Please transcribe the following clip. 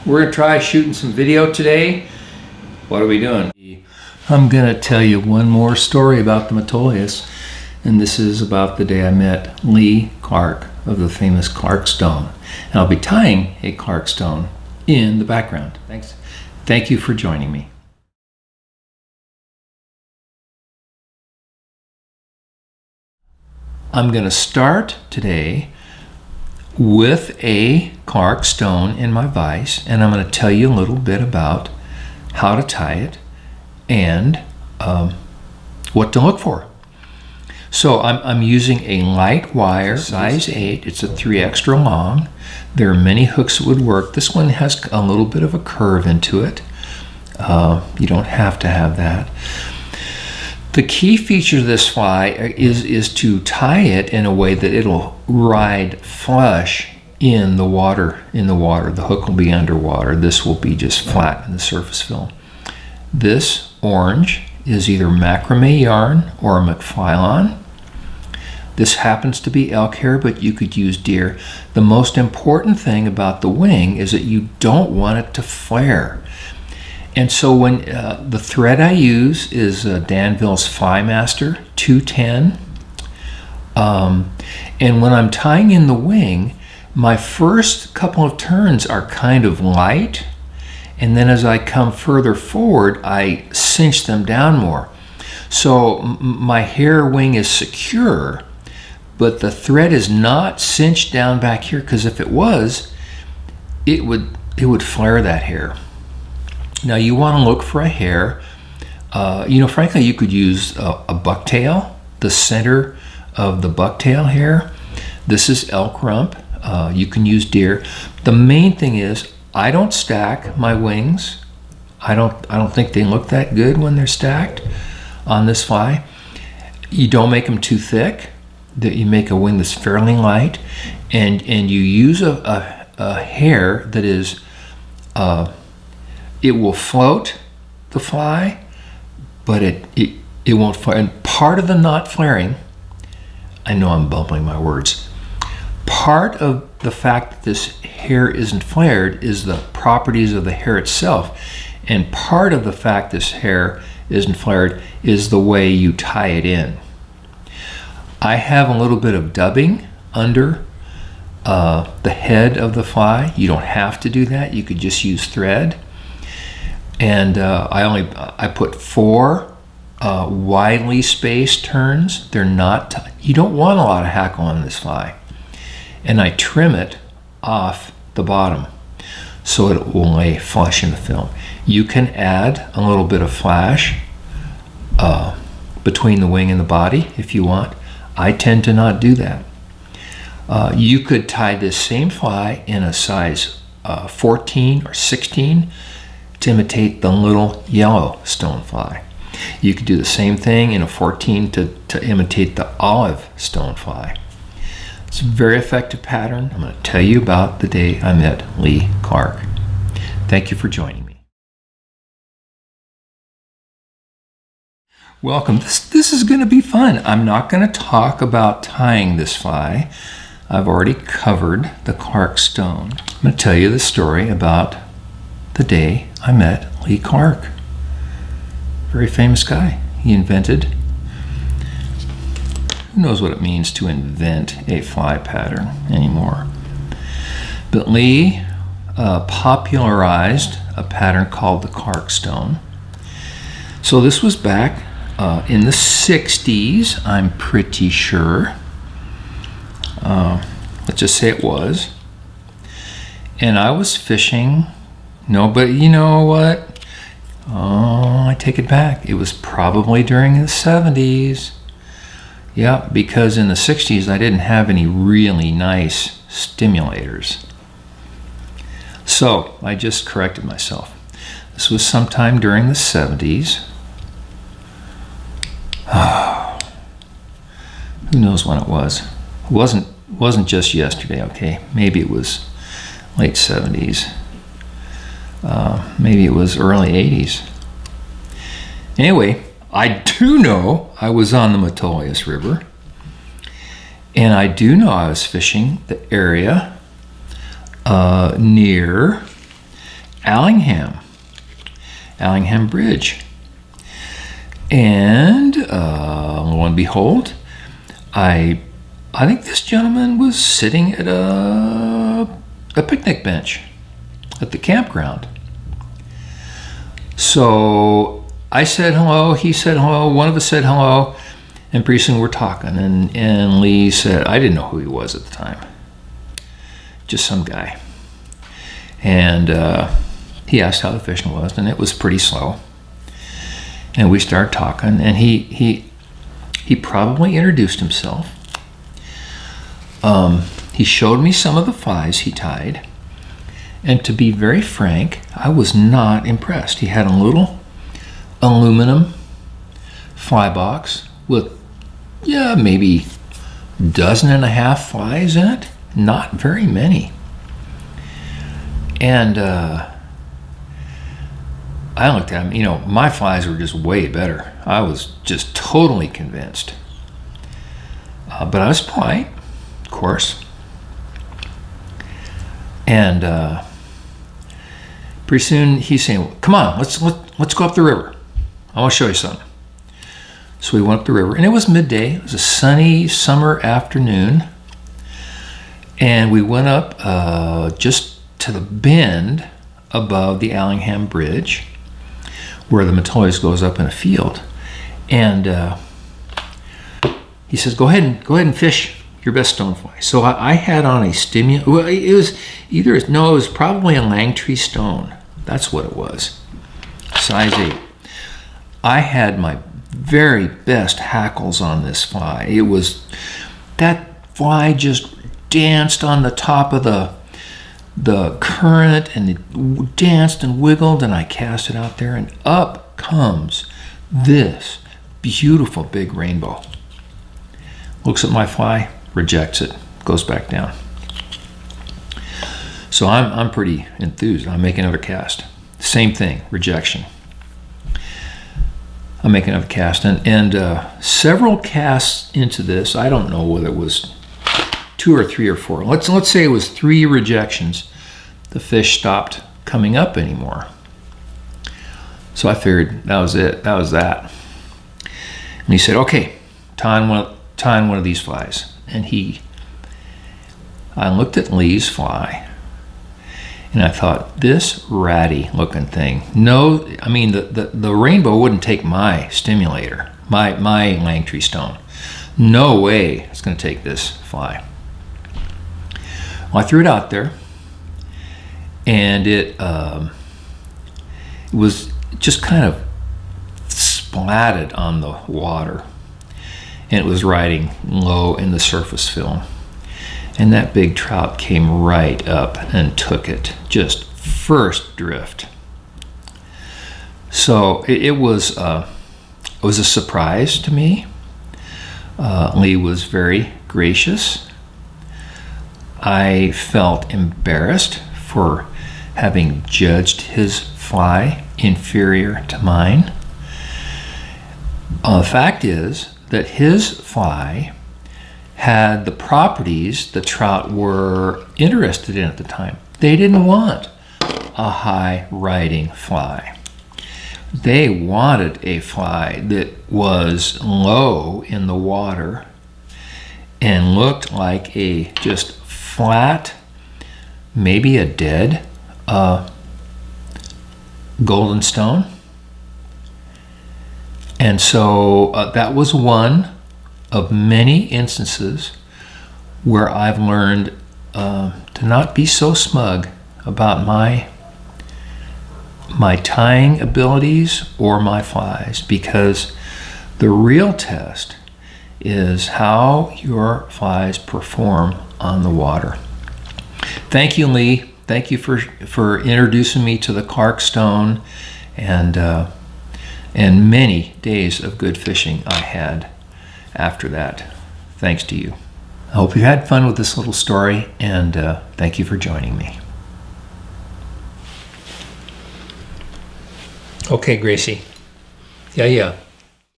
We're gonna try shooting some video today. What are we doing? I'm gonna tell you one more story about the Metolius, and this is about the day I met Lee Clark of the famous Clark Stone. And I'll be tying a Clark Stone in the background. Thanks. Thank you for joining me. I'm gonna start today with a Clark Stone in my vise, and I'm going to tell you a little bit about how to tie it and what to look for. So I'm using a light wire, size 8. It's a 3 extra long. There are many hooks that would work. This one has a little bit of a curve into it. You don't have to have that. The key feature of this fly is to tie it in a way that it'll ride flush in the water. The hook will be underwater. This will be just flat in the surface film. This orange is either macrame yarn or McFlylon. This happens to be elk hair, but you could use deer. The most important thing about the wing is that you don't want it to flare. And so when the thread I use is Danville's Flymaster 210. And when I'm tying in the wing, my first couple of turns are kind of light. And then as I come further forward, I cinch them down more. So my hair wing is secure, but the thread is not cinched down back here, because if it was, it would flare that hair. Now you want to look for a hair. Frankly, you could use a bucktail, the center of the bucktail hair. This is elk rump. You can use deer. The main thing is I don't stack my wings. I don't think they look that good when they're stacked on this fly. You don't make them too thick. That you make a wing that's fairly light, and you use a hair that is it will float the fly, but it won't flare. And part of the not flaring, I know I'm bumbling my words, part of the fact that this hair isn't flared is the properties of the hair itself. And part of the fact this hair isn't flared is the way you tie it in. I have a little bit of dubbing under the head of the fly. You don't have to do that. You could just use thread. And I put 4 widely spaced turns. They're not, you don't want a lot of hackle on this fly. And I trim it off the bottom so it will lay flush in the film. You can add a little bit of flash between the wing and the body if you want. I tend to not do that. You could tie this same fly in a size 14 or 16 to imitate the little yellow stonefly. You could do the same thing in a 14 to imitate the olive stonefly. It's a very effective pattern. I'm going to tell you about the day I met Lee Clark. Thank you for joining me. Welcome. This is going to be fun. I'm not going to talk about tying this fly. I've already covered the Clark Stone. I'm going to tell you the story about the day I met Lee Clark. Very famous guy. He invented, who knows what it means to invent a fly pattern anymore. But Lee popularized a pattern called the Clark Stone. So this was back in the 60s, I'm pretty sure. Let's just say it was. And I was fishing. No, but you know what? Oh, I take it back. It was probably during the 70s. Yeah, because in the 60s I didn't have any really nice stimulators. So I just corrected myself. This was sometime during the 70s. Who knows when it was? It wasn't just yesterday, okay? Maybe it was late 70s. Maybe it was early 80s. Anyway, I do know I was on the Metolius River, and I do know I was fishing the area near Allingham Bridge. And lo and behold, I think this gentleman was sitting at a picnic bench at the campground. So I said hello, he said hello, one of us said hello, and pretty soon we're talking. And Lee said, I didn't know who he was at the time, just some guy. And he asked how the fishing was, and it was pretty slow. And we started talking, and he probably introduced himself. He showed me some of the flies he tied, and to be very frank, I was not impressed. He had a little aluminum fly box with, maybe 1.5 dozen flies in it. Not very many. And I looked at him, my flies were just way better. I was just totally convinced. But I was polite, of course. And pretty soon he's saying, come on, let's go up the river. I want to show you something. So we went up the river, and it was midday. It was a sunny summer afternoon. And we went up just to the bend above the Allingham Bridge, where the Metolius goes up in a field. And he says, go ahead and fish your best stonefly. So I had on a stimulant. Well, it was probably a Langtree stone. That's what it was, size 8. I had my very best hackles on this fly. That fly just danced on the top of the current, and it danced and wiggled, and I cast it out there, and up comes this beautiful big rainbow. Looks at my fly, rejects it, goes back down. So I'm pretty enthused. I make another cast. Same thing, rejection. I make another cast, and several casts into this, I don't know whether it was 2 or 3 or 4. Let's say it was 3 rejections. The fish stopped coming up anymore. So I figured that was it. That was that. And he said, okay, tie on one of these flies. And I looked at Lee's fly, and I thought, this ratty looking thing. No, I mean, the rainbow wouldn't take my stimulator, my Langtree stone. No way it's going to take this fly. Well, I threw it out there, and it was just kind of splatted on the water, and it was riding low in the surface film. And that big trout came right up and took it, just first drift. So it was a surprise to me. Lee was very gracious. I felt embarrassed for having judged his fly inferior to mine. The fact is that his fly had the properties the trout were interested in at the time. They didn't want a high riding fly. They wanted a fly that was low in the water and looked like a just flat, maybe a dead golden stone. And so that was one of many instances where I've learned to not be so smug about my tying abilities or my flies, because the real test is how your flies perform on the water. Thank you, Lee. Thank you for introducing me to the Clark stone, and many days of good fishing I had after that, thanks to you. I hope you had fun with this little story, and thank you for joining me. Okay, Gracie. Yeah.